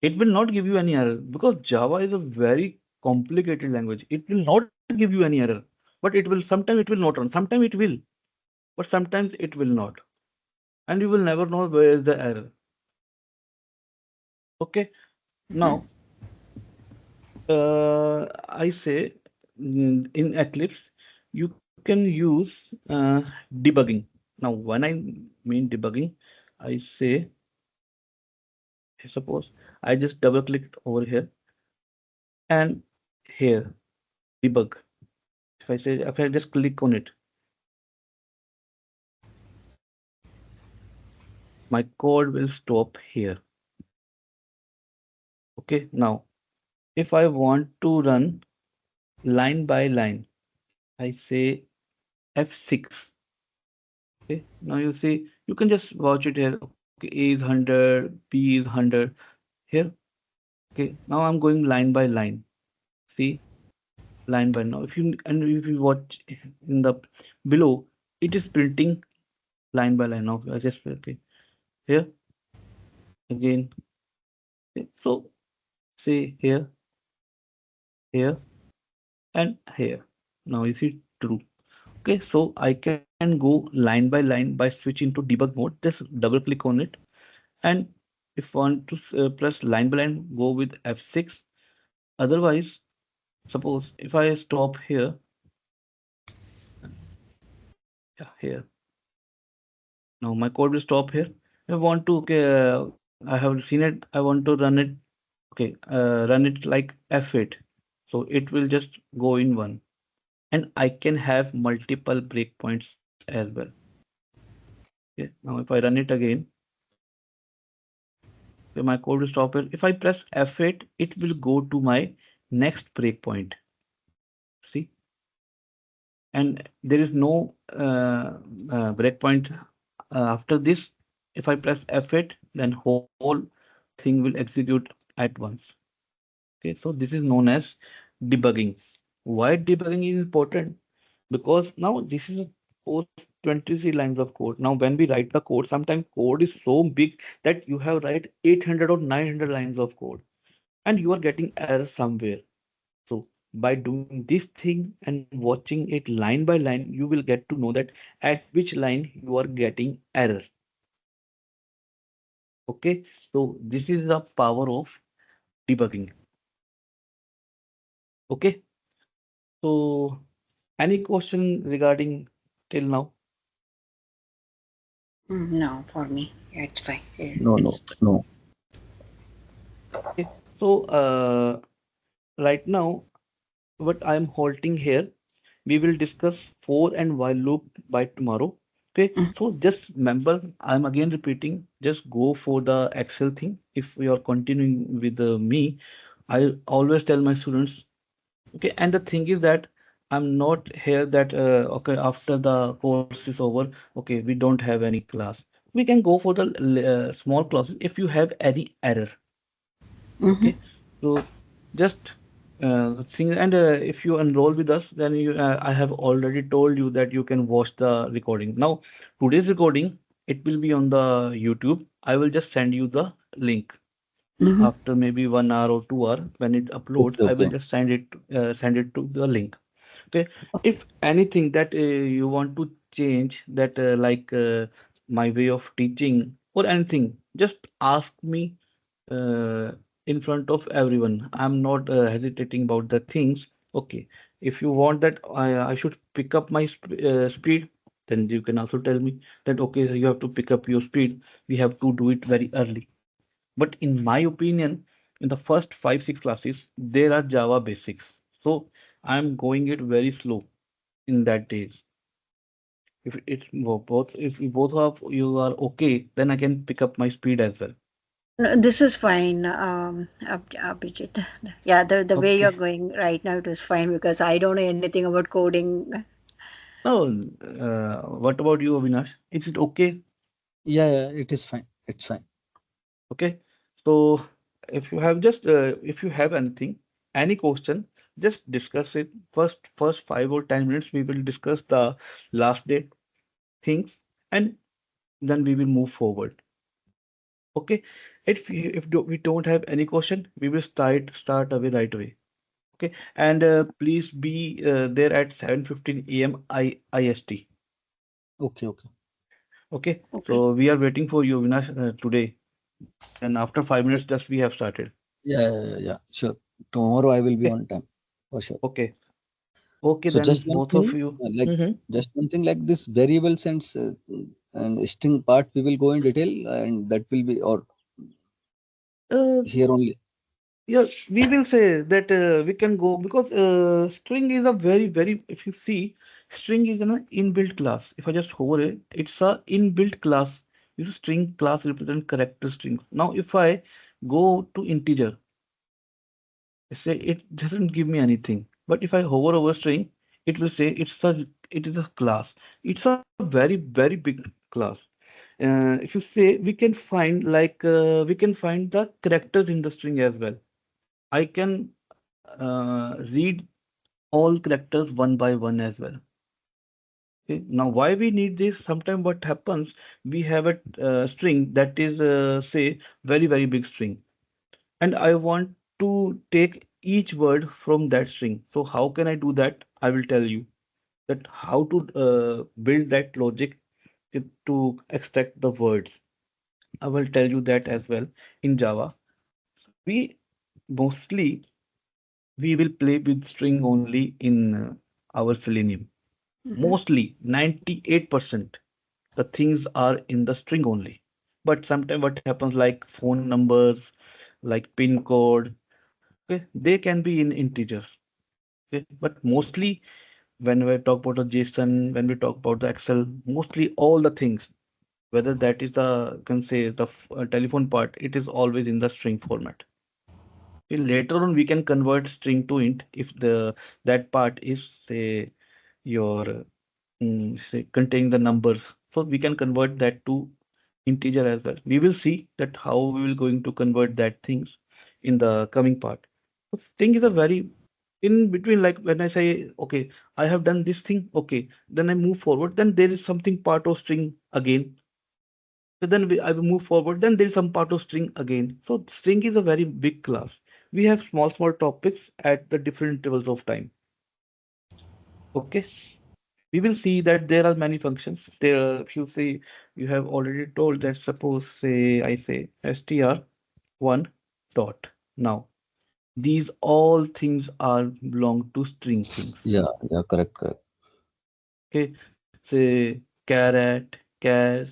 it will not give you any error because Java is a very complicated language. It will not give you any error, but it will sometimes it will not run, sometimes it will, but sometimes it will not, and you will never know where is the error. Okay, Mm-hmm. now I say in Eclipse. you can use debugging. Now, when I mean debugging, I say, suppose I just double clicked over here and here, debug. If I just click on it, my code will stop here. Okay, now if I want to run line by line, I say F6. Okay, now you see you can just watch it here. Okay, A is 100, B is 100 here. Okay, now I'm going line by line. See, line by now. If you watch in the below, it is printing line by line. Now I just okay here again. Okay, so say here, here, and here. Now you see true. Okay, so I can go line by line by switching to debug mode. Just double click on it, and if want to press line by line, go with F6. Otherwise, suppose if I stop here, yeah, here. Now my code will stop here. I want to, okay, I have seen it. I want to run it. Okay, run it like F8. So it will just go in one, and I can have multiple breakpoints as well. Okay, now if I run it again, okay, my code will stop here. If I press F8, it will go to my next breakpoint. See, and there is no breakpoint after this. If I press F8, then whole thing will execute at once. Okay, so this is known as debugging. Why debugging is important? Because now this is a post 23 lines of code. Now when we write the code, sometimes code is so big that you have write 800 or 900 lines of code and you are getting error somewhere. So by doing this thing and watching it line by line, you will get to know that at which line you are getting error. Okay, so this is the power of debugging. Okay, so any question regarding till now? No, for me, it's fine. No, no, It's no. Okay, so right now, what I'm halting here, we will discuss for and while loop by tomorrow. Okay, mm, so just remember, I'm again repeating, just go for the Excel thing. If you are continuing with me, I always tell my students, okay, and the thing is that I'm not here that okay, after the course is over, okay, we don't have any class. We can go for the small classes if you have any error. mm-hmm. Okay, so just thing, and if you enroll with us, then I have already told you that you can watch the recording. Now, today's recording, it will be on the YouTube. I will just send you the link Mm-hmm. after maybe 1 hour or 2 hour when it uploads. Okay, I will okay. just send it to the link. Okay, if anything that you want to change that my way of teaching or anything, just ask me uh, in front of everyone. I'm not hesitating about the things. Okay, if you want that I should pick up my speed, then you can also tell me that okay, you have to pick up your speed. We have to do it very early. But in my opinion, in the first 5 6 classes, there are Java basics. So I'm going it very slow in that days. If it's both, if you both of you are okay, then I can pick up my speed as well. No, this is fine, Abhijit. Yeah, the way Okay. you're going right now, it is fine because I don't know anything about coding. No, what about you, Avinash? Is it okay? Yeah, yeah, it is fine. It's fine. Okay. So if you have anything, any question, just discuss it. First 5 or 10 minutes, we will discuss the last date things, and then we will move forward. Okay. We don't have any question, we will start away right away. Okay. And please be there at 7:15 a.m. IST. Okay, okay. Okay. Okay. So we are waiting for you, Avinash, today. Then after 5 minutes, just we have started. Yeah, yeah, yeah, yeah. Sure. Tomorrow I will be Okay. on time for sure. Okay. Okay, So then just one both thing, of you. like Mhm. just one thing like this variables and string part we will go in detail, and that will be or Uh, here only. yeah, we will say that we can go because string is a very, if you see, string is an inbuilt class. If I just hover it, it's a inbuilt class. Use string class represent character strings. Now, if I go to integer, say it doesn't give me anything. But if I hover over string, it will say it is a class. It's a very big class. If you say we can find we can find the characters in the string as well. I can read all characters one by one as well. Okay. Now, why we need this? Sometimes what happens, we have a string that is say very big string, and I want to take each word from that string. So how can I do that? I will tell you that how to build that logic to extract the words. I will tell you that as well in Java. We mostly we will play with string only in our Selenium. Mm-hmm. Mostly 98% the things are in the string only. But sometimes what happens like phone numbers, like pin code, okay, they can be in integers. Okay, but mostly when we talk about the JSON, when we talk about the Excel, mostly all the things, whether that is the, you can say the telephone part, it is always in the string format. Later on, we can convert string to int if the that part is say your say containing the numbers. So we can convert that to integer as well. We will see that how we will going to convert that things in the coming part. So string is a very in between like when I say okay, I have done this thing, okay, then I move forward, then there is something part of string again. So then I will move forward. Then there is some part of string again. So string is a very big class. We have small topics at the different intervals of time. Okay. We will see that there are many functions. There, if you see, you have already told that suppose say I say str1 dot. Now, these all things are belong to string things. Yeah, yeah, correct, correct. Okay. Say caret, chars,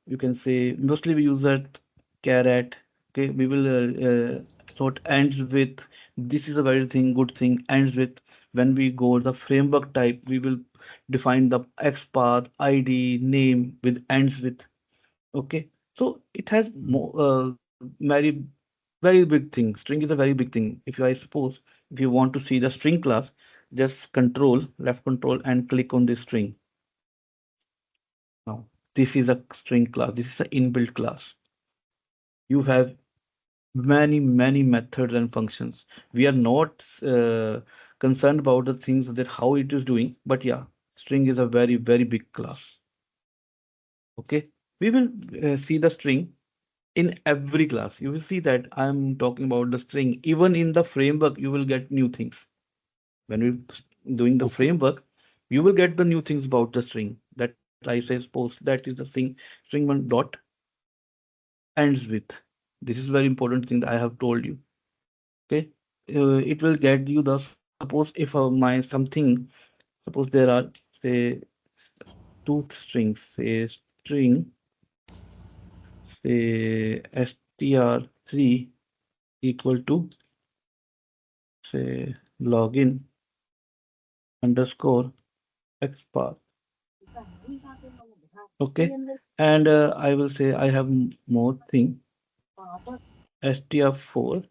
you can say mostly we use that caret. Okay, we will sort ends with this is a very thing good thing ends with when we go the framework type we will define the XPath ID name with ends with. Okay, so it has more very big thing. String is a very big thing. If I suppose if you want to see the string class, just control left control and click on this string. Now this is a string class. This is an inbuilt class. You have many methods and functions. We are not concerned about the things that how it is doing, but yeah, string is a very big class. Okay, we will see the string in every class. You will see that I'm talking about the string. Even in the framework, you will get new things. When we're doing the Okay. framework, you will get the new things about the string. That I say, suppose that is the thing. String one dot ends with. This is very important thing that I have told you. Okay, it will get you the suppose if my something suppose there are say two strings say string say str3 equal to say login underscore xpath. Okay, and I will say I have more thing str4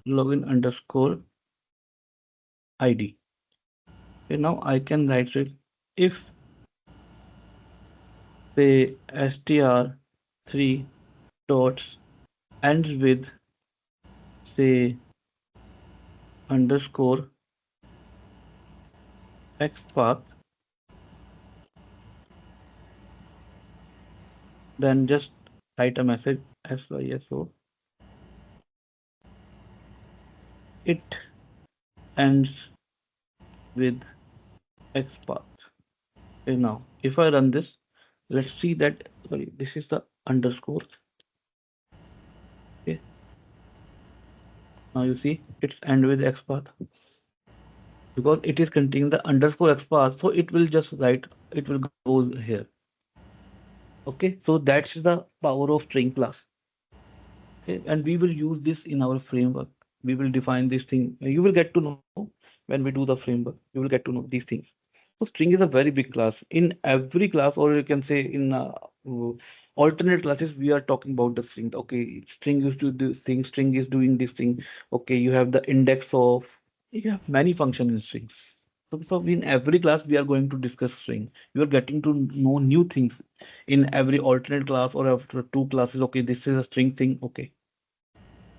login underscore id. Okay, now I can write it if say str3 dots ends with say underscore xpath, then just write a message syso. It ends with xpath. Okay, now if I run this, let's see that sorry, this is the underscore. Okay, now you see it's end with xpath. because it is containing the underscore xpath, so it will just write, it will goes here. Okay, so that's the power of string class. Okay, and we will use this in our framework. We will define this thing. You will get to know when we do the framework. You will get to know these things. So string is a very big class. In every class, or you can say in alternate classes, we are talking about the string. Okay, string is do this thing. String is doing this thing. Okay, you have the index of. You have many functions in strings. So in every class, we are going to discuss string. You are getting to know new things in every alternate class or after two classes. Okay, this is a string thing. Okay,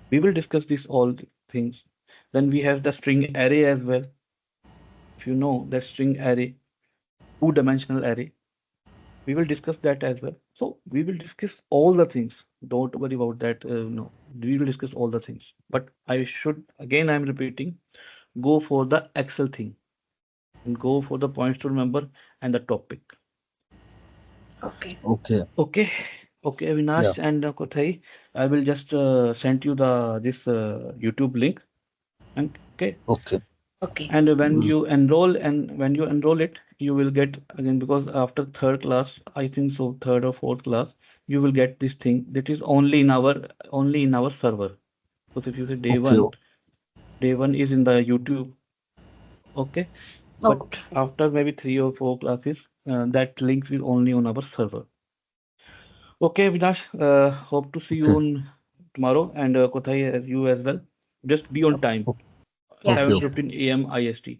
we will discuss this all things. Then we have the string array as well. If you know that string array, two-dimensional array, we will discuss that as well. So we will discuss all the things. Don't worry about that. No, we will discuss all the things. But I should again, I'm repeating, go for the Excel thing and go for the points to remember and the topic. Okay. Okay. Okay, okay, Yeah. Avinash and Kothai, I will just send you the this YouTube link. And okay, Okay. Okay. and Mm, when you enroll it, you will get again, because after third class, I think so, third or fourth class, you will get this thing that is only in our server. Because if you say okay. day one is in the YouTube, okay, but Okay. after maybe three or four classes, that link is only on our server. Okay, Vinash, hope to see you Okay. on tomorrow, and Kothai as you as well. Just be on time, Okay. Yeah, Okay. sure. Okay. 7:15 a.m. IST.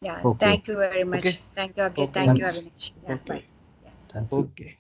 Yeah. Okay. Thank you very much. Okay, Thank you, Abhay. okay, Thank you, Avinash. Thanks. Avinash. Yeah, bye. Okay, Yeah. Thank you. okay.